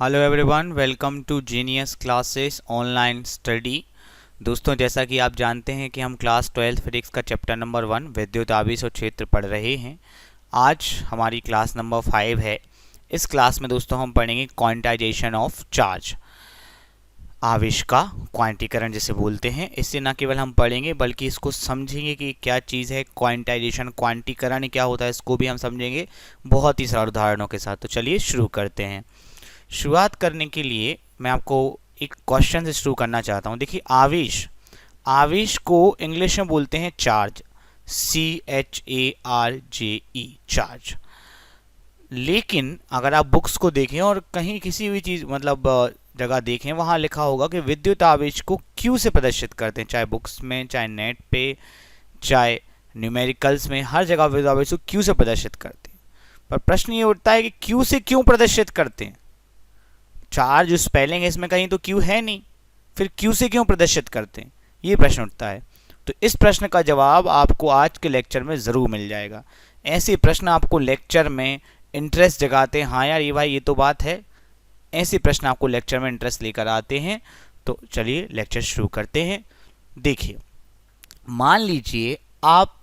Hello everyone, welcome to genius classes online study. दोस्तों, जैसा कि आप जानते हैं कि हम क्लास 12 फिजिक्स का चैप्टर नंबर 1 विद्युत आवेश और क्षेत्र पढ़ रहे हैं। आज हमारी क्लास नंबर 5 है। इस क्लास में दोस्तों हम पढ़ेंगे क्वांटाइजेशन ऑफ चार्ज, आवेश का क्वांटीकरण जिसे बोलते हैं। इससे न केवल हम पढ़ेंगे बल्कि इसको समझेंगे कि क्या चीज़ है क्वांटाइजेशन, क्वांटीकरण क्या होता है, इसको भी हम समझेंगे बहुत ही सरल उदाहरणों के साथ। तो चलिए शुरू करते हैं। शुरुआत करने के लिए मैं आपको एक क्वेश्चन से शुरू करना चाहता हूँ। देखिए, आवेश को इंग्लिश में बोलते हैं चार्ज, CHARJE, चार्ज। लेकिन अगर आप बुक्स को देखें और कहीं किसी भी चीज़ जगह देखें, वहाँ लिखा होगा कि विद्युत आवेश को क्यू से प्रदर्शित करते हैं। चाहे बुक्स में, चाहे नेट पे, चाहे न्यूमेरिकल्स में, हर जगह विद्युत आवेश को क्यू से प्रदर्शित करते हैं। पर प्रश्न ये उठता है कि क्यू से क्यों प्रदर्शित करते हैं? चार्ज जो स्पेलिंग है इसमें कहीं तो क्यू है नहीं, फिर क्यू से क्यों प्रदर्शित करते हैं, ये प्रश्न उठता है। तो इस प्रश्न का जवाब आपको आज के लेक्चर में ज़रूर मिल जाएगा। ऐसे प्रश्न आपको लेक्चर में इंटरेस्ट जगाते हैं, हाँ यार ये भाई ये तो बात है। ऐसे प्रश्न आपको लेक्चर में इंटरेस्ट लेकर आते हैं। तो चलिए लेक्चर शुरू करते हैं। देखिए, मान लीजिए आप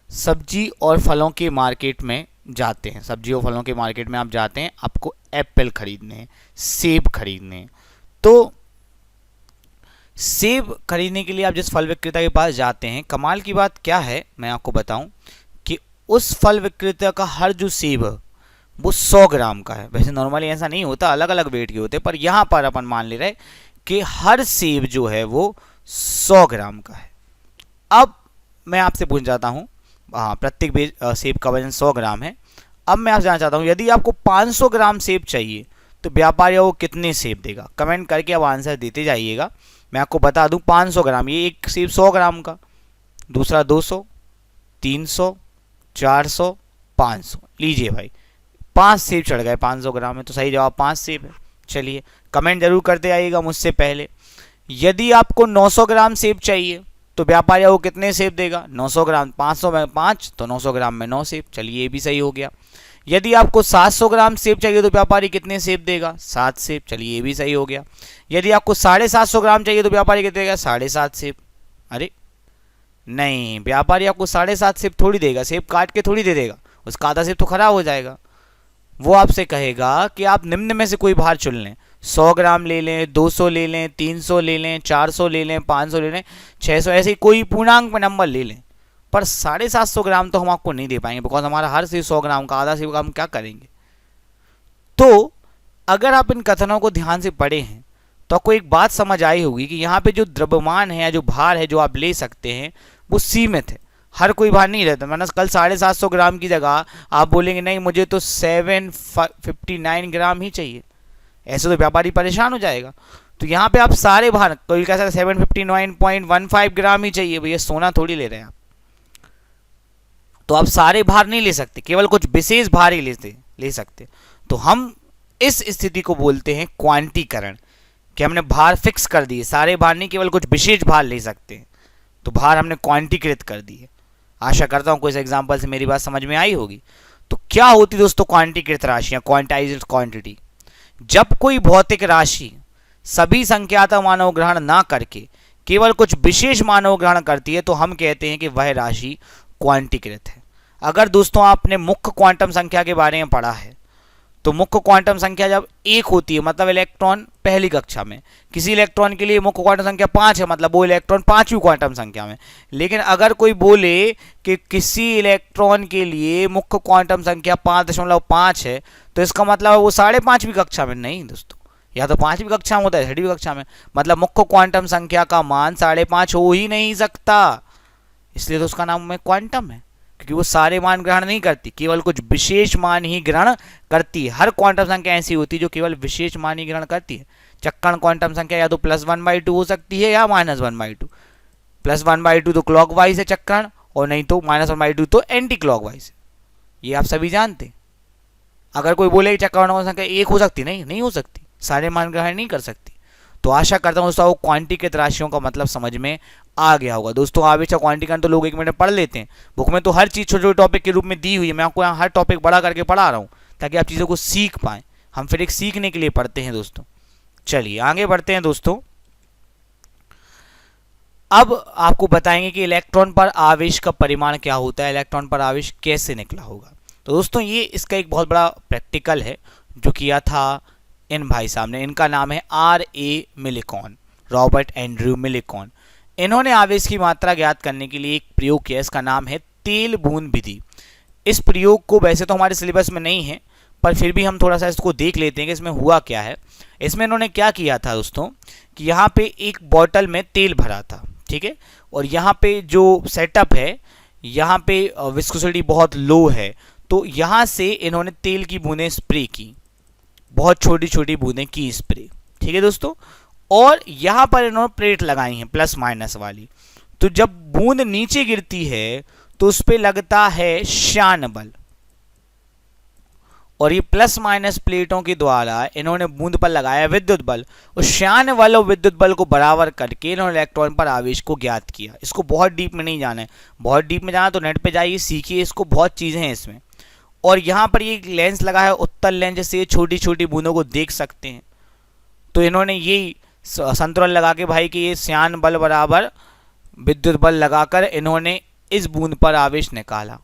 सब्जी और फलों के मार्केट में जाते हैं, सब्जी और फलों के मार्केट में आप जाते हैं, आपको एप्पल खरीदने हैं, सेब खरीदने हैं। तो सेब खरीदने के लिए आप जिस फल विक्रेता के पास जाते हैं, कमाल की बात क्या है मैं आपको बताऊं कि उस फल विक्रेता का हर जो सेब है वो 100 ग्राम का है। वैसे नॉर्मली ऐसा नहीं होता, अलग अलग वेट के होते हैं, पर यहाँ पर अपन मान ले रहे कि हर सेब जो है वो 100 ग्राम का है। अब मैं आपसे पूछ जाता हूँ, हाँ प्रत्येक सेब का वजन 100 ग्राम है। अब मैं आपसे जानना चाहता हूँ, यदि आपको 500 ग्राम सेब चाहिए तो व्यापारी वो कितने सेब देगा? कमेंट करके अब आंसर देते जाइएगा। मैं आपको बता दूँ, 500 ग्राम, ये एक सेब 100 ग्राम का, दूसरा 200, 300, 400, 500। लीजिए भाई, 5 सेब चढ़ गए 500 ग्राम में, तो सही जवाब 5 सेब है। चलिए कमेंट जरूर करते आइएगा मुझसे पहले। यदि आपको 900 ग्राम सेब चाहिए तो व्यापारी वो कितने सेब देगा? 900 ग्राम, 500 में 5 तो 900 ग्राम में 9 सेब। चलिए ये भी सही हो गया। यदि आपको 700 ग्राम सेब चाहिए तो व्यापारी कितने सेब देगा? 7 सेब। चलिए ये भी सही हो गया। यदि आपको 750 ग्राम चाहिए तो व्यापारी कितने देगा? 7.5 सेब। अरे नहीं, व्यापारी आपको 7.5 सेब थोड़ी देगा, सेब काट के थोड़ी दे देगा, उसका आधा सेब तो खराब हो जाएगा। वो आपसे कहेगा कि आप निम्न में से कोई भार चुन लें, 100 ग्राम ले लें, 200 ले लें, 300 ले लें, 400 ले लें, 500 ले लें, 600, ऐसे ही कोई पूर्णांक में नंबर ले लें। पर 750 ग्राम तो हम आपको नहीं दे पाएंगे, बिकॉज हमारा हर सेब 100 ग्राम का, आधा सेब का हम क्या करेंगे? तो अगर आप इन कथनों को ध्यान से पढ़े हैं तो आपको एक बात समझ आई होगी कि यहाँ पे जो द्रव्यमान है या जो भार है जो आप ले सकते हैं वो सीमित है, हर कोई भार नहीं रहता। मैंने कल 750 ग्राम की जगह आप बोलेंगे नहीं मुझे तो 759 ग्राम ही चाहिए, ऐसे तो व्यापारी परेशान हो जाएगा। तो यहाँ पे आप सारे भार, कोई कह सकता है 759.15 ग्राम ही चाहिए, भैया सोना थोड़ी ले रहे हैं आप। तो आप सारे भार नहीं ले सकते, केवल कुछ विशेष भार ही ले सकते। तो हम इस स्थिति को बोलते हैं क्वांटीकरण, कि हमने भार फिक्स कर दिए, सारे भार नहीं, केवल कुछ विशेष भार ले सकते हैं, तो भार हमने क्वांटीकृत कर दी है। आशा करता हूं कुछ एग्जांपल से मेरी बात समझ में आई होगी। तो क्या होती दोस्तों क्वांटीकृत राशियां, क्वांटाइज्ड क्वांटिटी? जब कोई भौतिक राशि सभी संख्यात्मक मानों ग्रहण ना करके केवल कुछ विशेष मानों ग्रहण करती है तो हम कहते हैं कि वह राशि क्वांटीकृत है। अगर दोस्तों आपने मुख्य क्वांटम संख्या के बारे में पढ़ा है तो मुख्य क्वांटम संख्या जब 1 होती है मतलब इलेक्ट्रॉन, पहली कक्षा में किसी इलेक्ट्रॉन के लिए मुख्य क्वांटम संख्या 5 है, मतलब वो इलेक्ट्रॉन 5वीं क्वांटम संख्या में। लेकिन अगर कोई बोले कि किसी इलेक्ट्रॉन के लिए मुख्य क्वांटम संख्या 5.5 है तो इसका मतलब वो 5.5वीं कक्षा में। नहीं दोस्तों, या तो 5वीं कक्षा में होता है, 6वीं कक्षा में, मतलब मुख्य क्वांटम संख्या का मान 5.5 हो ही नहीं सकता, इसलिए तो उसका नाम में क्वांटम है, क्योंकि वो सारे मान ग्रहण नहीं करती, केवल कुछ विशेष मान ही ग्रहण करती है। हर क्वांटम संख्या ऐसी होती है जो केवल विशेष मान ही ग्रहण करती है। चक्कण क्वांटम संख्या या तो +1/2 हो सकती है या -1/2। +1/2 तो क्लॉकवाइज है चक्कण, और नहीं तो -1/2 तो एंटी क्लॉकवाइज है, ये आप सभी जानते हैं। अगर कोई बोले कि चक्कण संख्या 1 हो सकती, नहीं हो सकती, सारे मान ग्रहण नहीं कर सकती। तो आशा करता हूँ दोस्तों क्वांटीकृत राशियों का मतलब समझ में आ गया होगा। दोस्तों आवेश का क्वांटीकरण तो लोग 1 मिनट पढ़ लेते हैं, बुक में तो हर चीज़ छोटे छोटे टॉपिक के रूप में दी हुई है, मैं आपको यहाँ हर टॉपिक बड़ा करके पढ़ा रहा हूँ ताकि आप चीज़ों को सीख पाएँ। हम फिर एक सीखने के लिए पढ़ते हैं दोस्तों। चलिए आगे बढ़ते हैं दोस्तों। अब आपको बताएंगे कि इलेक्ट्रॉन पर आवेश का परिमाण क्या होता है, इलेक्ट्रॉन पर आवेश कैसे निकला होगा। तो दोस्तों ये इसका एक बहुत बड़ा प्रैक्टिकल है जो किया था इन भाई साहब ने। इनका नाम है R.A. Millikan, Robert Andrew Millikan. इन्होंने आवेश की मात्रा ज्ञात करने के लिए एक प्रयोग किया, इसका नाम है तेल बूंद विधि। इस प्रयोग को वैसे तो हमारे सिलेबस में नहीं है, पर फिर भी हम थोड़ा सा इसको देख लेते हैं कि इसमें हुआ क्या है। इसमें इन्होंने क्या किया था दोस्तों कि यहाँ पे एक बॉटल में तेल भरा था, ठीक है, और यहाँ पे जो सेटअप है, यहाँ पे विस्कोसिटी बहुत लो है, तो यहाँ से इन्होंने तेल की बूंदें स्प्रे की, बहुत छोटी छोटी बूंदें की स्प्रे, ठीक है दोस्तों। और यहाँ पर इन्होंने प्लेट लगाई हैं प्लस माइनस वाली। तो जब बूंद नीचे गिरती है तो उस पर लगता है श्यान बल, और ये प्लस माइनस प्लेटों के द्वारा इन्होंने बूंद पर लगाया विद्युत बल, और श्यान बल और विद्युत बल को बराबर करके इन्होंने इलेक्ट्रॉन पर आवेश को ज्ञात किया। इसको बहुत डीप में नहीं जाना है, बहुत डीप में जाना तो नेट पे जाइए, सीखिए, इसको बहुत चीज़ें हैं इसमें। और यहाँ पर ये लेंस लगा है उत्तल लेंस, जैसे छोटी छोटी बूंदों को देख सकते हैं। तो इन्होंने यही संतुलन लगा के भाई कि ये श्यान बल बराबर विद्युत बल लगाकर इन्होंने इस बूंद पर आवेश निकाला।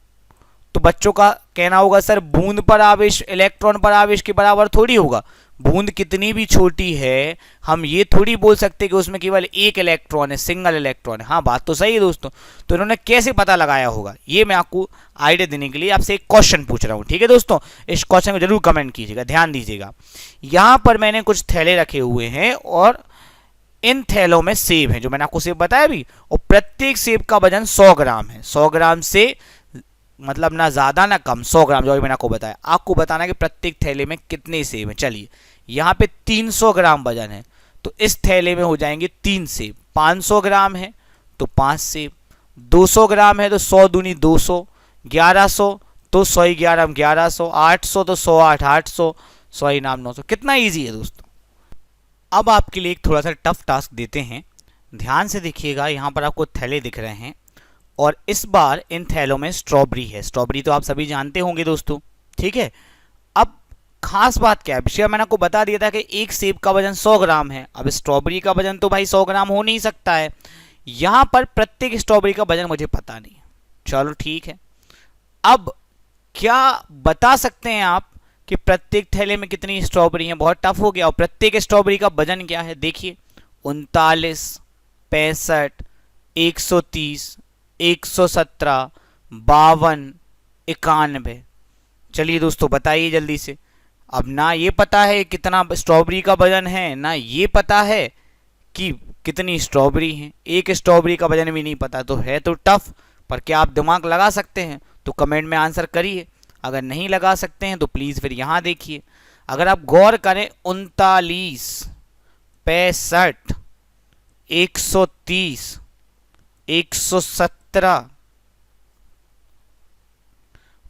तो बच्चों का कहना होगा सर बूंद पर आवेश इलेक्ट्रॉन पर आवेश के बराबर थोड़ी होगा, बूंद कितनी भी छोटी है हम ये थोड़ी बोल सकते कि उसमें केवल एक इलेक्ट्रॉन है, सिंगल इलेक्ट्रॉन है। हाँ बात तो सही है दोस्तों। तो इन्होंने कैसे पता लगाया होगा ये मैं आपको आइडिया देने के लिए आपसे एक क्वेश्चन पूछ रहा हूँ, ठीक है दोस्तों। इस क्वेश्चन को जरूर कमेंट कीजिएगा, ध्यान दीजिएगा। यहाँ पर मैंने कुछ थैले रखे हुए हैं और इन थैलों में सेब है, जो मैंने आपको सेब बताया भी, और प्रत्येक सेब का वजन 100 ग्राम है। 100 ग्राम से मतलब ना ज़्यादा ना कम, 100 ग्राम जो मैंने आपको बताया। आपको बताना है कि प्रत्येक थैले में कितने सेब हैं। चलिए यहाँ पे 300 ग्राम वजन है, तो इस थैले में हो जाएंगे 3 सेब। 500 ग्राम है तो 5 सेब, 200 ग्राम है तो 100 दूनी 200, 1100 तो 100 ही 11 1100, 800 तो 108 800, 100 ही नाम 900। कितना ईजी है दोस्तों। अब आपके लिए एक थोड़ा सा टफ टास्क देते हैं, ध्यान से देखिएगा। यहाँ पर आपको थैले दिख रहे हैं और इस बार इन थैलों में स्ट्रॉबेरी है। स्ट्रॉबेरी तो आप सभी जानते होंगे दोस्तों, ठीक है। अब खास बात क्या है, पिछले मैंने आपको बता दिया था कि एक सेब का वजन 100 ग्राम है। अब स्ट्रॉबेरी का वजन तो भाई 100 ग्राम हो नहीं सकता है। यहाँ पर प्रत्येक स्ट्रॉबेरी का वजन मुझे पता नहीं है, चलो ठीक है। अब क्या बता सकते हैं आप कि प्रत्येक थैले में कितनी स्ट्रॉबेरी है? बहुत टफ हो गया। और प्रत्येक स्ट्रॉबेरी का वजन क्या है देखिए, 39, 65, 130, 117, 52, 91। चलिए दोस्तों बताइए जल्दी से। अब ना ये पता है कितना स्ट्रॉबेरी का वजन है, ना ये पता है कि कितनी स्ट्रॉबेरी है, एक स्ट्रॉबेरी का वजन भी नहीं पता। तो है तो टफ, पर क्या आप दिमाग लगा सकते हैं? तो कमेंट में आंसर करिए। अगर नहीं लगा सकते हैं तो प्लीज़ फिर यहाँ देखिए। अगर आप गौर करें 39, 65, 130, 117,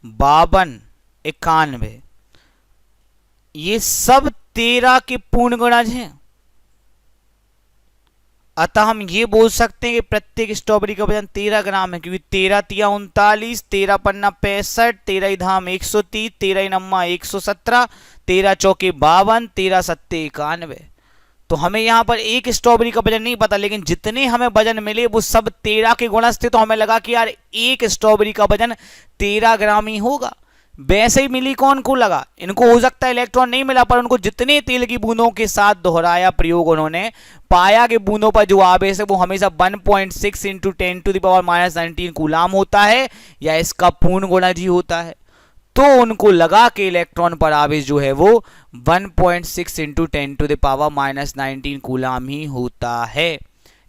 52, 91, ये सब 13 के पूर्ण गुणज हैं। अतः हम ये बोल सकते हैं कि प्रत्येक स्ट्रॉबेरी का वजन 13 ग्राम है, क्योंकि 13 तिया 39, 13 पन्ना 65, 13 धाम 130, 13 नम्मा 117, 13 चौके 52, 13 सत्ते 91। तो हमें यहाँ पर एक स्ट्रॉबेरी का वजन नहीं पता, लेकिन जितने हमें वजन मिले वो सब 13 के गुणज थे। तो हमें लगा कि यार एक स्ट्रॉबेरी का वजन 13 ग्राम ही होगा। वैसे ही मिली कौन को लगा, इनको हो सकता है इलेक्ट्रॉन नहीं मिला, पर उनको जितने तेल की बूंदों के साथ दोहराया प्रयोग, उन्होंने पाया कि बूंदों पर जो आवेश है वो हमेशा 1.6 × 10⁻⁻19 कूलाम होता है, या इसका पूर्ण गुणज ही होता है। तो उनको लगा कि इलेक्ट्रॉन पर आवेश जो है वो 1.6 × 10⁻⁻19 कूलाम ही होता है।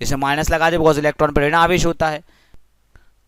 इसे माइनस लगा दे बिकॉज इलेक्ट्रॉन पर ऋण आवेश होता है।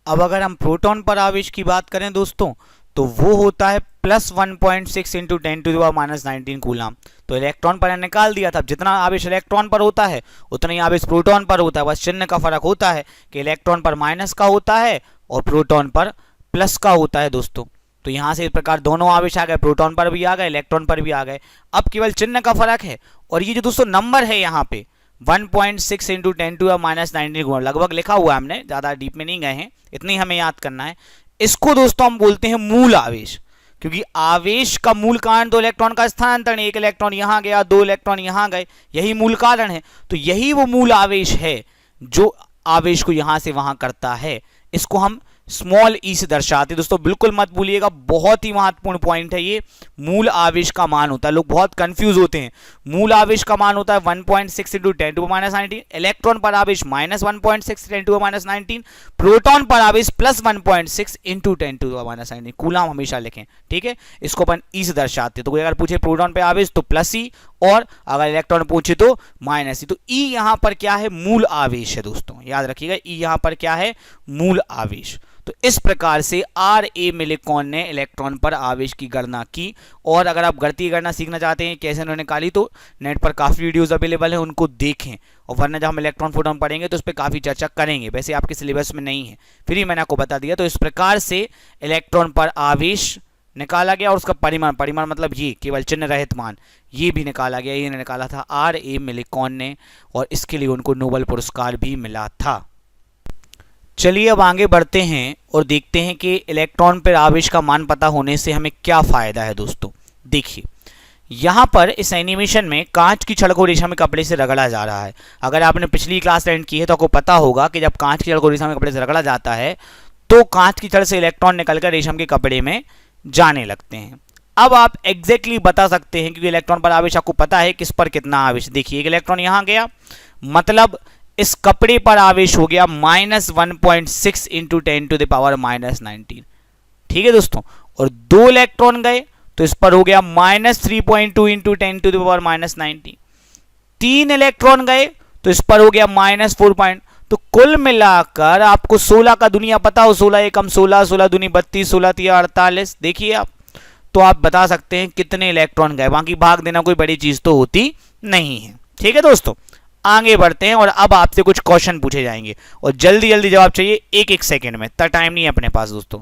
अब अगर हम प्रोटॉन पर आवेश की बात करें दोस्तों, तो वो होता है प्लस 1.6 × 10⁻⁻19 कूलाम। तो इलेक्ट्रॉन पर निकाल दिया था। जितना आवेश इलेक्ट्रॉन पर होता है उतना ही आवेश प्रोटॉन पर होता है, बस चिन्ह का फर्क होता है कि इलेक्ट्रॉन पर माइनस का होता है और प्रोटॉन पर प्लस का होता है दोस्तों। तो यहाँ से इस प्रकार दोनों आवेश आ गए, प्रोटॉन पर भी आ गए, इलेक्ट्रॉन पर भी आ गए। अब केवल चिन्ह का फर्क है। और ये जो दोस्तों नंबर है यहाँ पे 1.6 × 10⁻⁻19 लगभग लिखा हुआ है हमने, ज़्यादा डीप में नहीं गए हैं, इतनी हमें याद करना है। इसको दोस्तों हम बोलते हैं मूल आवेश, क्योंकि आवेश का मूल कारण तो इलेक्ट्रॉन का स्थानांतरण, एक इलेक्ट्रॉन यहां गया, दो इलेक्ट्रॉन यहां गए, यही मूल कारण है। तो यही वो मूल आवेश है जो आवेश को यहां से वहां करता है। इसको हम स्मॉल ई से दर्शाते हैं। दोस्तों बिल्कुल मत भूलिएगा, बहुत ही महत्वपूर्ण पॉइंट है ये। मूल आवेश का मान होता है, लोग बहुत कंफ्यूज होते हैं। मूल आवेश का मान होता है 1.6 इंटू 10⁻⁹, इलेक्ट्रॉन पर आवेश -1.6 10⁻⁹, प्रोटॉन पर आवेश +1.6 इंटू 10⁻⁹। कूलाम हमेशा लिखें, ठीक है। इसको अपन ई से दर्शाते हैं। तो कोई अगर पूछे प्रोटॉन पे आवेश तो +E, और अगर इलेक्ट्रॉन पूछे तो -E। तो E यहां पर क्या है? मूल आवेश है दोस्तों, याद रखिएगा। E यहां पर क्या है? मूल आवेश। तो इस प्रकार से R.A. मिलिकॉन ने इलेक्ट्रॉन पर आवेश की गणना की। और अगर आप गणितीय गणना सीखना चाहते हैं कैसे उन्होंने निकाली, तो नेट पर काफ़ी वीडियोस अवेलेबल हैं, उनको देखें। और वरना जब हम इलेक्ट्रॉन प्रोटॉन पढ़ेंगे तो उस पर काफ़ी चर्चा करेंगे, वैसे आपके सिलेबस में नहीं है, फिर ही मैंने आपको बता दिया। तो इस प्रकार से इलेक्ट्रॉन पर आवेश निकाला गया और उसका परिमाण मतलब ये केवल चिन्ह रहित मान, ये भी निकाला गया। ये निकाला था R.A. मिलिकॉन ने, और इसके लिए उनको नोबेल पुरस्कार भी मिला था। चलिए अब आगे बढ़ते हैं और देखते हैं कि इलेक्ट्रॉन पर आवेश का मान पता होने से हमें क्या फ़ायदा है। दोस्तों देखिए, यहाँ पर इस एनिमेशन में कांच की छड़ को रेशम के कपड़े से रगड़ा जा रहा है। अगर आपने पिछली क्लास अटेंड की है तो आपको पता होगा कि जब कांच की छड़ को रेशम के कपड़े से रगड़ा जाता है तो कांच की छड़ से इलेक्ट्रॉन निकलकर रेशम के कपड़े में जाने लगते हैं। अब आप एग्जैक्टली बता सकते हैं, क्योंकि इलेक्ट्रॉन पर आवेश आपको पता है किस पर कितना आवेश। देखिए, एक इलेक्ट्रॉन यहाँ गया, मतलब इस कपड़े पर आवेश हो गया -1.6 इंटू 10⁻⁹। ठीक है दोस्तों। और दो इलेक्ट्रॉन गए तो इस पर हो गया -3.2 इंटू 10⁻⁹। तीन इलेक्ट्रॉन गए तो इस पर हो गया -4. तो कुल मिलाकर आपको 16 का दुनिया पता हो, 16 एकम 16, 16 दूनी 32, 16 तिया 48। देखिए आप, तो आप बता सकते हैं कितने इलेक्ट्रॉन गए। बाकी भाग देना कोई बड़ी चीज तो होती नहीं है। ठीक है दोस्तों, आगे बढ़ते हैं और अब आपसे कुछ क्वेश्चन पूछे जाएंगे और जल्दी जल्दी जवाब चाहिए, एक एक सेकंड में, इतना टाइम नहीं है अपने पास। दोस्तों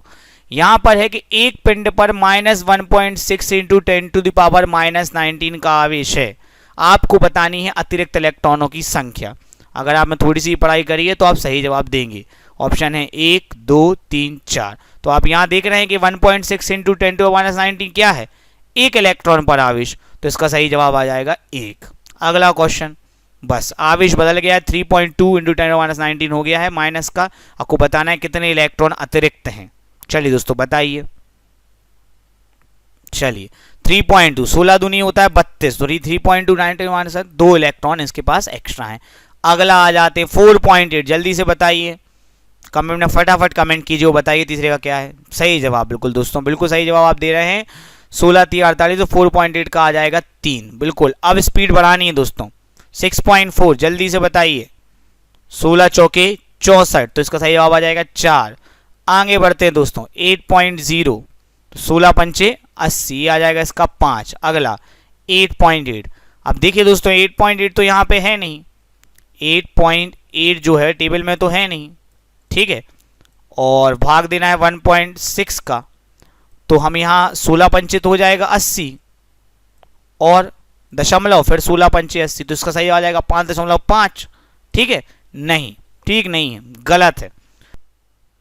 यहां पर है कि एक पिंड पर -1.6 इंटू 10⁻⁹ का आवेश है। आपको बतानी है अतिरिक्त इलेक्ट्रॉनों की संख्या। अगर आपने थोड़ी सी पढ़ाई करी है तो आप सही जवाब देंगे। ऑप्शन है 1, 2, 3, 4। तो आप यहां देख रहे हैं कि 1.6 इंटू 10⁻⁹ क्या है? एक इलेक्ट्रॉन पर आवेश। तो इसका सही जवाब आ जाएगा 1। अगला क्वेश्चन, बस आवेश बदल गया है, 3.2 इंटू 10⁻⁹ हो गया है माइनस का। आपको बताना है कितने इलेक्ट्रॉन अतिरिक्त हैं। चलिए दोस्तों बताइए। चलिए 3.2, 16 दूनी होता है 32, तो 3.2 10⁻⁷, 2 इलेक्ट्रॉन इसके पास एक्स्ट्रा हैं। अगला आ जाते हैं 4.8, जल्दी से बताइए, कमेंट में फटाफट कमेंट कीजिए, वो बताइए तीसरे का क्या है सही जवाब। बिल्कुल दोस्तों, बिल्कुल सही जवाब आप दे रहे हैं, 16 3 48, तो 4.8 का आ जाएगा 3। बिल्कुल, अब स्पीड बढ़ानी है दोस्तों। 6.4, जल्दी से बताइए, 16 चौके 64, तो इसका सही जवाब आ जाएगा 4। आगे बढ़ते हैं दोस्तों, 8.0, 16 पंचे 80 आ जाएगा इसका 5। अगला 8.8, अब देखिए दोस्तों 8.8 तो यहाँ पे है नहीं, 8.8 जो है टेबल में तो है नहीं, ठीक है। और भाग देना है 1.6 का, तो हम यहाँ 16 पंचे तो हो जाएगा 80 और दशमलव, फिर 16 पंचे 80, तो इसका सही आ जाएगा 5.5। ठीक है, नहीं, ठीक नहीं है, गलत है।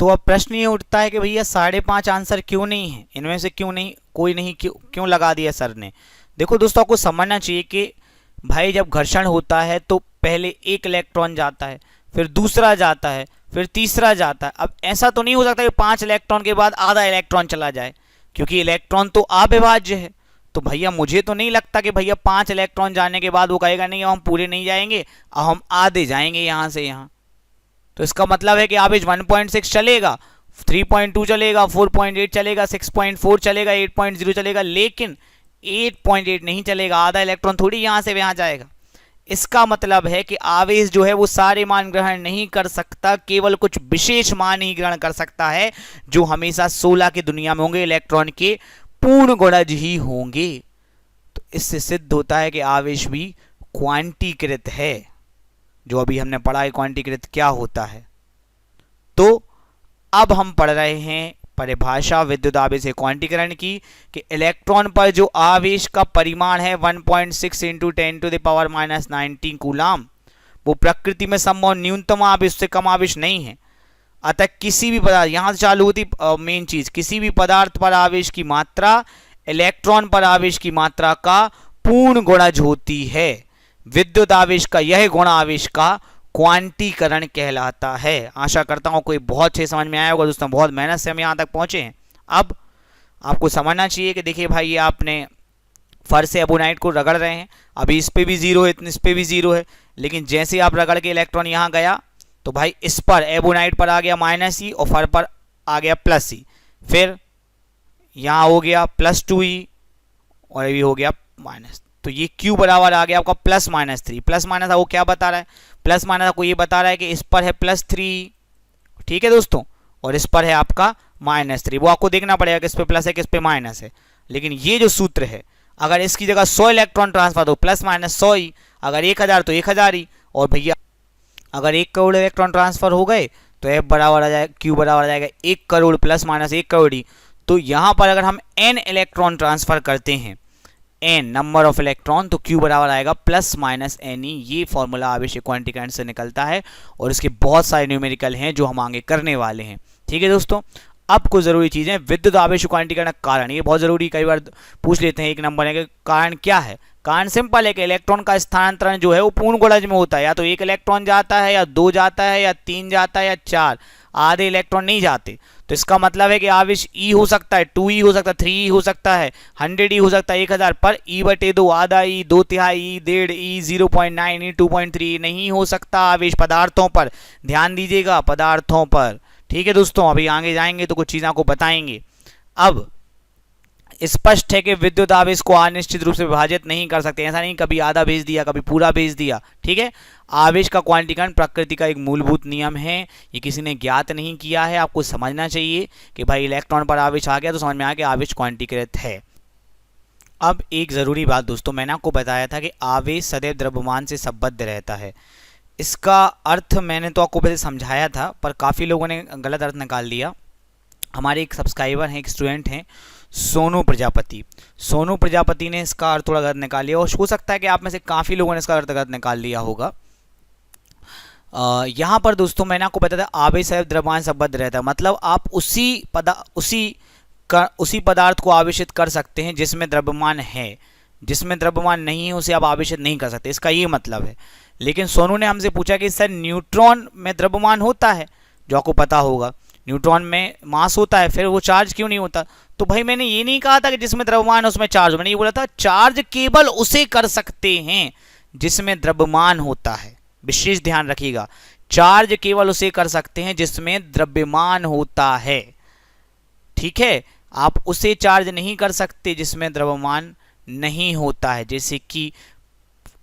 तो अब प्रश्न ये उठता है कि भैया 5.5 आंसर क्यों नहीं है, इनमें से क्यों नहीं, कोई नहीं, क्यों लगा दिया सर ने? देखो दोस्तों, आपको समझना चाहिए कि भाई जब घर्षण होता है तो पहले एक इलेक्ट्रॉन जाता है, फिर दूसरा जाता है, फिर तीसरा जाता है। अब ऐसा तो नहीं हो सकता कि 5 इलेक्ट्रॉन के बाद आधा इलेक्ट्रॉन चला जाए, क्योंकि इलेक्ट्रॉन तो अविभाज्य है। तो भैया मुझे तो नहीं लगता कि भैया 5 इलेक्ट्रॉन जाने के बाद वो कहेगा नहीं हम पूरे नहीं जाएंगे, अब हम आधे जाएंगे यहाँ से यहाँ। तो इसका मतलब है कि आवेश 1.6 चलेगा, 3.2 चलेगा, 4.8 चलेगा, 6.4 चलेगा, 8.0 चलेगा, लेकिन 8.8 नहीं चलेगा। आधा इलेक्ट्रॉन थोड़ी यहाँ से यहाँ जाएगा। इसका मतलब है कि आवेश जो है वो सारे मान ग्रहण नहीं कर सकता, केवल कुछ विशेष मान ही ग्रहण कर सकता है, जो हमेशा 16 की दुनिया में होंगे, इलेक्ट्रॉन के पूर्ण गुणज ही होंगे। तो इससे सिद्ध होता है कि आवेश भी क्वांटीकृत है, जो अभी हमने पढ़ा है क्वांटीकृत क्या होता है। तो अब हम पढ़ रहे हैं परिभाषा विद्युत आवेश के क्वांटीकरण की, कि इलेक्ट्रॉन पर जो आवेश का परिमाण है 1.6 इंटू 10⁻⁹ कूलाम, वो प्रकृति में संभव न्यूनतम आवेश से कम आवेश नहीं है। अतः किसी भी पदार्थ, यहाँ से चालू होती मेन चीज, किसी भी पदार्थ पर आवेश की मात्रा इलेक्ट्रॉन पर आवेश की मात्रा का पूर्ण गुणज होती है। विद्युत आवेश का यह गुण आवेश का क्वांटीकरण कहलाता है। आशा करता हूं कोई बहुत अच्छे समझ में आया होगा दोस्तों, बहुत मेहनत से हम यहाँ तक पहुंचे हैं। अब आपको समझना चाहिए कि देखिए भाई, ये आपने फर्श से एबोनाइट को रगड़ रहे हैं, अभी इस पे भी जीरो है, इस पे भी जीरो है, लेकिन जैसे आप रगड़ के इलेक्ट्रॉन यहाँ गया तो भाई इस पर एबोनाइट पर आ गया माइनस ई और फर पर आ गया प्लस ई, फिर यहाँ हो गया प्लस 2e और ये हो गया माइनस, तो ये Q बराबर आ गया आपका प्लस माइनस 3। प्लस माइनस आपको क्या बता रहा है? प्लस माइनस आपको ये बता रहा है कि इस पर है प्लस 3, ठीक है दोस्तों, और इस पर है आपका माइनस 3। वो आपको देखना पड़ेगा किस पे प्लस है किस पे माइनस है, लेकिन ये जो सूत्र है, अगर इसकी जगह 100 इलेक्ट्रॉन ट्रांसफर तो प्लस माइनस 100 ही, अगर 1000 तो 1000 ही, और भैया अगर 1 करोड़ इलेक्ट्रॉन ट्रांसफर हो गए तो F बराबर आ जाएगा, Q बराबर आ जाएगा 1 करोड़ प्लस माइनस 1 करोड़ ही। तो यहाँ पर अगर हम n इलेक्ट्रॉन ट्रांसफर करते हैं, n नंबर ऑफ इलेक्ट्रॉन, तो Q बराबर आएगा प्लस माइनस n ई। ये फॉर्मूला आवेश क्वांटीकरण से निकलता है और इसके बहुत सारे न्यूमेरिकल हैं जो हम आगे करने वाले हैं। ठीक है दोस्तों, अब कुछ जरूरी चीजें, विद्युत आवेश क्वांटीकरण का कारण, ये बहुत जरूरी, कई बार पूछ लेते हैं एक नंबर है कि कारण क्या है। कारण सिंपल है कि इलेक्ट्रॉन का स्थानांतरण जो है वो पूर्ण गुणज में होता है, या तो 1 इलेक्ट्रॉन जाता है या 2 जाता है या 3 जाता है या 4, आधे इलेक्ट्रॉन नहीं जाते। तो इसका मतलब है कि आवेश E हो सकता है, 2E हो सकता है, 3E हो सकता है, 100E हो सकता है, 1000, पर E/2 आधा E, 2/3 E, 1.5 E, 0.9 E, 2.3 नहीं हो सकता आवेश पदार्थों पर। ध्यान दीजिएगा, पदार्थों पर। ठीक है दोस्तों, अभी आगे जाएंगे तो कुछ चीज़ें आपको बताएंगे। अब स्पष्ट है कि विद्युत आवेश को अनिश्चित रूप से विभाजित नहीं कर सकते, ऐसा नहीं कभी आधा भेज दिया कभी पूरा भेज दिया। ठीक है, आवेश का क्वांटीकरण प्रकृति का एक मूलभूत नियम है, ये किसी ने ज्ञात नहीं किया है। आपको समझना चाहिए कि भाई इलेक्ट्रॉन पर आवेश आ गया तो समझ में आ गया आवेश क्वांटीकृत है। अब एक ज़रूरी बात दोस्तों, मैंने आपको बताया था कि आवेश सदैव द्रव्यमान से संबद्ध रहता है। इसका अर्थ मैंने तो आपको पहले समझाया था, पर काफ़ी लोगों ने गलत अर्थ निकाल दिया। हमारे एक सब्सक्राइबर हैं, एक स्टूडेंट हैं, सोनू प्रजापति। सोनू प्रजापति ने इसका अर्थ थोड़ा गलत निकाल लिया, और हो सकता है कि आप में से काफ़ी लोगों ने इसका अर्थ गलत निकाल लिया होगा। यहाँ पर दोस्तों मैंने आपको बताया था आवेश सदैव द्रव्यमान संबद्ध रहता है, मतलब आप उसी पदार्थ को आवेशित कर सकते हैं जिसमें द्रव्यमान है, जिसमें द्रव्यमान नहीं है उसे आप आवेशित नहीं कर सकते, इसका ये मतलब है। लेकिन सोनू ने हमसे पूछा कि सर न्यूट्रॉन में द्रव्यमान होता है, जो आपको पता होगा, न्यूट्रॉन में मास होता है, फिर वो चार्ज क्यों नहीं होता? तो भाई मैंने ये नहीं कहा था कि जिसमें द्रव्यमान है उसमें चार्ज, मैंने ये बोला था चार्ज केवल उसे कर सकते हैं जिसमें द्रव्यमान होता है। विशेष ध्यान रखिएगा, चार्ज केवल उसे कर सकते हैं जिसमें द्रव्यमान होता है। ठीक है, आप उसे चार्ज नहीं कर सकते जिसमें द्रव्यमान नहीं होता है। जैसे कि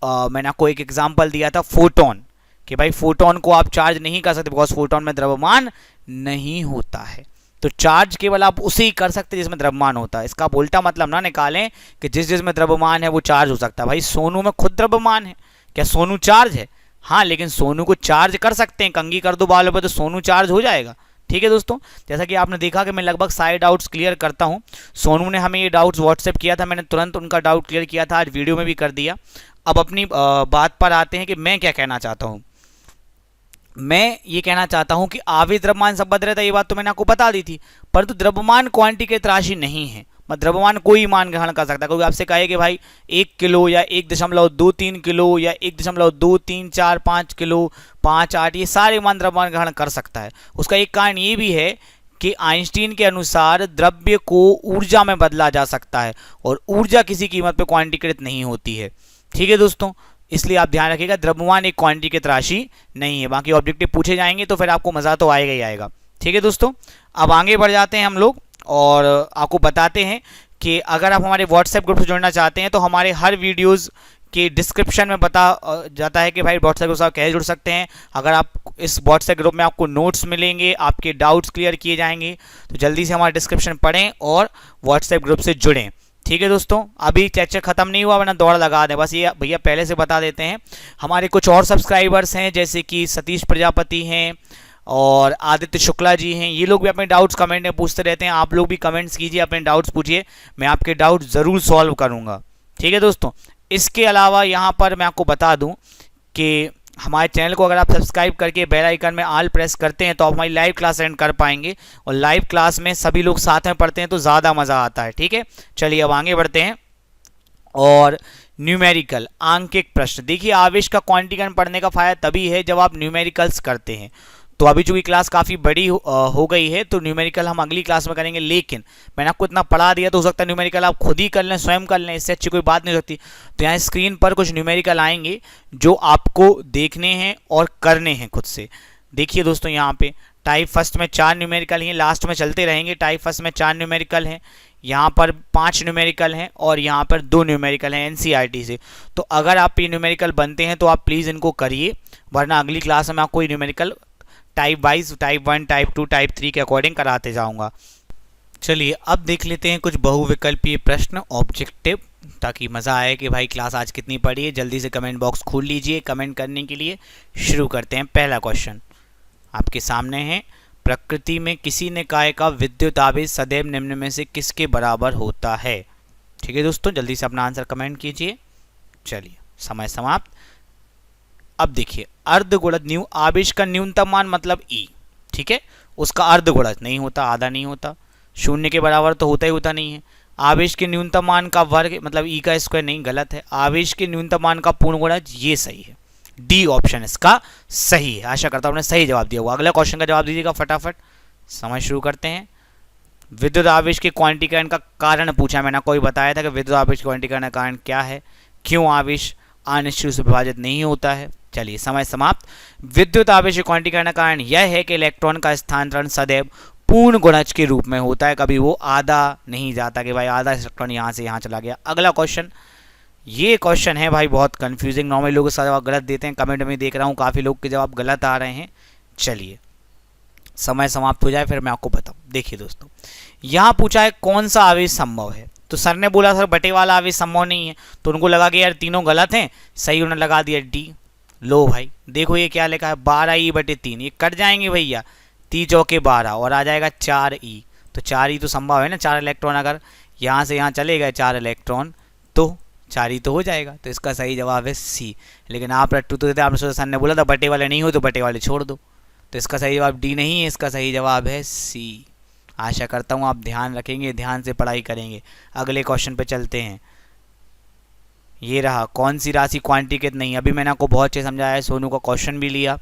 मैंने आपको एक एग्जांपल दिया था फोटोन, कि भाई फोटोन को आप चार्ज नहीं कर सकते बिकॉज फोटोन में द्रव्यमान नहीं होता है। तो चार्ज केवल आप उसे ही कर सकते जिसमें द्रव्यमान होता है। इसका आप उल्टा मतलब ना निकालें कि जिसमें द्रव्यमान है वो चार्ज हो सकता है। भाई सोनू में खुद द्रव्यमान है, क्या सोनू चार्ज है? हाँ, लेकिन सोनू को चार्ज कर सकते हैं, कंघी कर दो बालों पे तो सोनू चार्ज हो जाएगा। ठीक है दोस्तों, जैसा कि आपने देखा कि मैं लगभग सारे डाउट्स क्लियर करता हूं। सोनू ने हमें ये डाउट्स व्हाट्सएप किया था, मैंने तुरंत उनका डाउट क्लियर किया था, आज वीडियो में भी कर दिया। अब अपनी बात पर आते हैं कि मैं क्या कहना चाहता हूं। मैं ये कहना चाहता हूं कि आवेश द्रव्यमान संबद्ध रहता है, ये बात तो मैंने आपको बता दी थी, परंतु द्रव्यमान क्वांटीकृत राशि नहीं है। मतलब द्रव्यमान कोई मान ग्रहण कर सकता है। कोई आपसे कहे कि भाई 1 किलो या 1.23 किलो या 1.2345 किलो 5-8 ये सारे मान द्रव्यमान ग्रहण कर सकता है। उसका एक कारण ये भी है कि आइंस्टीन के अनुसार द्रव्य को ऊर्जा में बदला जा सकता है और ऊर्जा किसी कीमत पर क्वांटीकृत नहीं होती है। ठीक है दोस्तों, इसलिए आप ध्यान रखिएगा द्रव्यमान एक क्वांटीकृत राशि नहीं है। बाकी ऑब्जेक्टिव पूछे जाएंगे तो फिर आपको मजा तो आएगा ही आएगा। ठीक है दोस्तों, अब आगे बढ़ जाते हैं हम लोग और आपको बताते हैं कि अगर आप हमारे व्हाट्सएप ग्रुप से जुड़ना चाहते हैं तो हमारे हर वीडियोस के डिस्क्रिप्शन में बता जाता है कि भाई व्हाट्सएप ग्रुप से आप कैसे जुड़ सकते हैं। अगर आप इस व्हाट्सएप ग्रुप में आपको नोट्स मिलेंगे, आपके डाउट्स क्लियर किए जाएंगे, तो जल्दी से हमारा डिस्क्रिप्शन पढ़ें और व्हाट्सएप ग्रुप से जुड़ें। ठीक है दोस्तों, अभी लेक्चर खत्म नहीं हुआ, वरना दौड़ लगा दें, बस ये भैया पहले से बता देते हैं। हमारे कुछ और सब्सक्राइबर्स हैं जैसे कि सतीश प्रजापति हैं और आदित्य शुक्ला जी हैं, ये लोग भी अपने डाउट्स कमेंट में पूछते रहते हैं। आप लोग भी कमेंट्स कीजिए, अपने डाउट्स पूछिए, मैं आपके डाउट ज़रूर सॉल्व करूंगा। ठीक है दोस्तों, इसके अलावा यहाँ पर मैं आपको बता दूं कि हमारे चैनल को अगर आप सब्सक्राइब करके बेल आइकन में ऑल प्रेस करते हैं तो आप हमारी लाइव क्लास अटेंड कर पाएंगे, और लाइव क्लास में सभी लोग साथ में पढ़ते हैं तो ज़्यादा मज़ा आता है। ठीक है, चलिए अब आगे बढ़ते हैं। और न्यूमेरिकल आंकिक प्रश्न, देखिए आवेश का क्वांटीकरण पढ़ने का फायदा तभी है जब आप न्यूमेरिकल्स करते हैं। तो अभी चूंकि क्लास काफ़ी बड़ी हो गई है तो न्यूमेरिकल हम अगली क्लास में करेंगे, लेकिन मैंने आपको इतना पढ़ा दिया तो हो सकता है न्यूमेरिकल आप खुद ही कर लें, स्वयं कर लें, इससे अच्छी कोई बात नहीं हो सकती। तो यहाँ स्क्रीन पर कुछ न्यूमेरिकल आएंगे जो आपको देखने हैं और करने हैं खुद से। देखिए दोस्तों, यहाँ पे टाइप फर्स्ट में 4 न्यूमेरिकल हैं, लास्ट में चलते रहेंगे। टाइप फर्स्ट में 4 न्यूमेरिकल हैं, यहाँ पर 5 न्यूमेरिकल हैं और यहाँ पर 2 न्यूमेरिकल हैं एनसीईआरटी से। तो अगर आप ये न्यूमेरिकल बनते हैं तो आप प्लीज़ इनको करिए, वरना अगली क्लास में आपको ये numerical type wise, type 1, type 2, type 3 के अकॉर्डिंग कराते जाऊंगा। चलिए अब देख लेते हैं कुछ बहुविकल्पीय प्रश्न ऑब्जेक्टिव, ताकि मज़ा आए कि भाई क्लास आज कितनी पढ़ी है। जल्दी से कमेंट बॉक्स खोल लीजिए कमेंट करने के लिए। शुरू करते हैं। पहला क्वेश्चन आपके सामने है, प्रकृति में किसी निकाय का विद्युत आवेश सदैव निम्न में से किसके बराबर होता है। ठीक है दोस्तों, जल्दी से अपना आंसर कमेंट कीजिए। चलिए समय समाप्त। अब देखिए अर्धगुणज आवेश का न्यूनतम मान मतलब ई, ठीक है, उसका अर्धगुणज नहीं होता, आधा नहीं होता, शून्य के बराबर तो होता ही होता नहीं है। आवेश के न्यूनतम मान का वर्ग मतलब ई का स्क्वायर नहीं, गलत है। आवेश के न्यूनतम मान का पूर्ण गुणज, ये सही है, डी ऑप्शन इसका सही है। आशा करता हूँ आपने सही जवाब दिया होगा। अगला क्वेश्चन का जवाब दीजिएगा फटाफट, समय शुरू करते हैं। विद्युत आवेश के क्वांटीकरण का कारण पूछा, मैंने आपको बताया था कि विद्युत आवेश के क्वांटीकरण का कारण क्या है, क्यों आवेश अनिश्चित रूप से विभाजित नहीं होता है। चलिए समय समाप्त। विद्युत आवेश के क्वांटीकरण का कारण यह है कि इलेक्ट्रॉन का स्थानांतरण सदैव पूर्ण गुणज के रूप में होता है, कभी वो आधा नहीं जाता कि भाई आधा इलेक्ट्रॉन यहाँ से यहाँ चला गया। अगला क्वेश्चन, ये क्वेश्चन है भाई बहुत कंफ्यूजिंग, नॉर्मली लोग इसका जवाब गलत देते हैं, कमेंट में देख रहा हूँ काफ़ी लोग के जवाब गलत आ रहे हैं। चलिए समय समाप्त हो जाए फिर मैं आपको बताऊँ। देखिए दोस्तों, यहाँ पूछा है कौन सा आवेश संभव है, तो सर ने बोला सर बटे वाला आवेश संभव नहीं है, तो उनको लगा कि यार तीनों गलत हैं, सही उन्होंने लगा दिया डी। लो भाई देखो ये क्या लिखा है, 12E/3, ये कट जाएंगे भैया, 3 चौके 12 और आ जाएगा 4E। तो 4E तो संभव है ना, 4 इलेक्ट्रॉन अगर यहाँ से यहाँ चले गए 4 इलेक्ट्रॉन तो 4E तो हो जाएगा। तो इसका सही जवाब है सी। लेकिन आप रट्टू तो देते, आपने सोचा सर ने बोला था बटे वाले नहीं हो तो बटे वाले छोड़ दो, तो इसका सही जवाब डी नहीं है, इसका सही जवाब है सी। आशा करता हूँ आप ध्यान रखेंगे, ध्यान से पढ़ाई करेंगे। अगले क्वेश्चन पे चलते हैं। ये रहा, कौन सी राशि क्वांटीकृत नहीं। अभी मैंने आपको बहुत अच्छे समझाया है, सोनू का क्वेश्चन भी लिया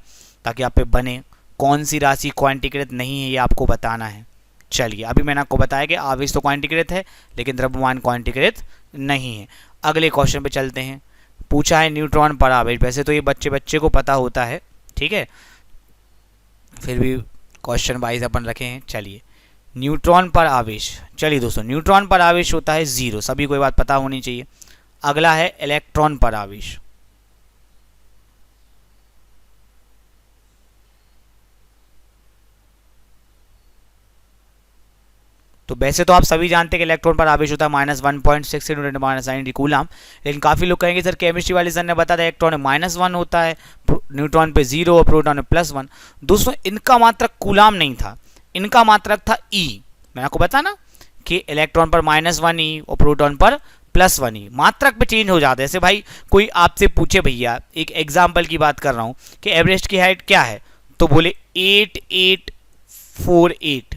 ताकि आप पे बने। कौन सी राशि क्वांटीकृत नहीं है ये आपको बताना है। चलिए अभी मैंने आपको बताया कि आवेश तो क्वांटीकृत है लेकिन द्रव्यमान क्वांटीकृत नहीं है। अगले क्वेश्चन पे चलते हैं। पूछा है न्यूट्रॉन पर आवेश, वैसे तो ये बच्चे को पता होता है, ठीक है, फिर भी क्वेश्चन वाइज अपन रखे हैं। चलिए न्यूट्रॉन पर आवेश, चलिए दोस्तों न्यूट्रॉन पर आवेश होता है 0, सभी को ये बात पता होनी चाहिए। अगला है इलेक्ट्रॉन पर आवेश। तो वैसे तो आप सभी जानते हैं कि इलेक्ट्रॉन पर आवेश होता है -1.6 × 10⁻⁹ कूलम, लेकिन काफ़ी लोग कहेंगे सर केमिस्ट्री वाले सर ने बताया इलेक्ट्रॉन में -1 होता है, न्यूट्रॉन पे 0 और प्रोटॉन में +1। दोस्तों इनका मात्रक कूलम नहीं था, इनका मात्रक था ई। मैंने आपको बताया ना कि इलेक्ट्रॉन पर -1E और प्रोटॉन पर +1E, मात्रक पे चेंज हो जाता है। जैसे भाई कोई आपसे पूछे, भैया एक एग्जाम्पल की बात कर रहा हूँ कि एवरेस्ट की हाइट क्या है, तो बोले 8848,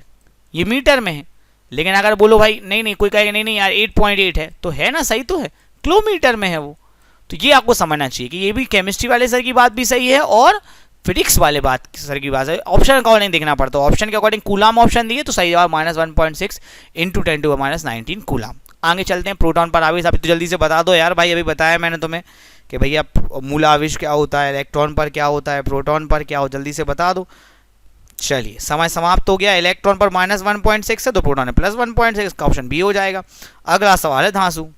ये मीटर में है। लेकिन अगर बोलो भाई नहीं कोई कहेगा नहीं यार 8.8 है, तो है ना, सही तो है, किलोमीटर में है वो। तो ये आपको समझना चाहिए कि ये भी केमिस्ट्री वाले सर की बात भी सही है और फिजिक्स वाले बात सर की बात है। ऑप्शन अकॉर्डिंग देखना पड़ता है, ऑप्शन के अकॉर्डिंग कूलम ऑप्शन दिए तो सही जवाब -1.6 × 10⁻⁹ कूलम। आगे चलते हैं। प्रोटॉन पर आवेश, आप तो जल्दी से बता दो यार भाई, अभी बताया मैंने तुम्हें कि भैया मूल आवेश क्या होता है, इलेक्ट्रॉन पर क्या होता है, प्रोटॉन पर क्या हो, जल्दी से बता दो। चलिए समय समाप्त हो गया। इलेक्ट्रॉन पर -1.6 है तो प्रोटॉन में +1.6, का ऑप्शन बी हो जाएगा। अगला सवाल है धांसू,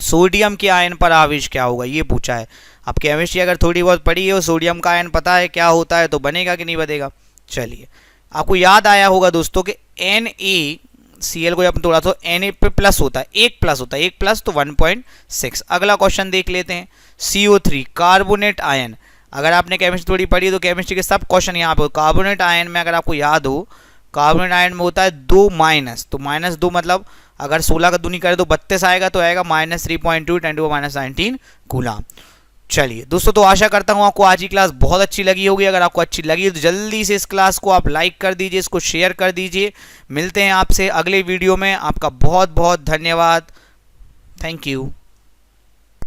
सोडियम के आयन पर आवेश क्या होगा, ये पूछा है। अब केमिस्ट्री अगर थोड़ी बहुत पढ़ी है और सोडियम का आयन पता है क्या होता है तो बनेगा कि नहीं बनेगा। चलिए आपको याद आया होगा दोस्तों कि NaCl को अपन तोड़ा तो Na पे प्लस होता है, 1 प्लस होता है, 1 प्लस तो 1.6। अगला क्वेश्चन देख लेते हैं। CO3 कार्बोनेट आयन, अगर आपने केमिस्ट्री थोड़ी पढ़ी तो केमिस्ट्री के सब क्वेश्चन यहाँ पे। कार्बोनेट आयन में अगर आपको याद हो, कार्बोनेट आयन में होता है 2 माइनस, तो -2 मतलब अगर 16 का दूनी करें तो 32 आएगा, तो आएगा -3.2 × 10⁻⁹ कूलम। चलिए दोस्तों, तो आशा करता हूँ आपको आज की क्लास बहुत अच्छी लगी होगी। अगर आपको अच्छी लगी तो जल्दी से इस क्लास को आप लाइक कर दीजिए, इसको शेयर कर दीजिए। मिलते हैं आपसे अगले वीडियो में। आपका बहुत बहुत धन्यवाद। Thank you.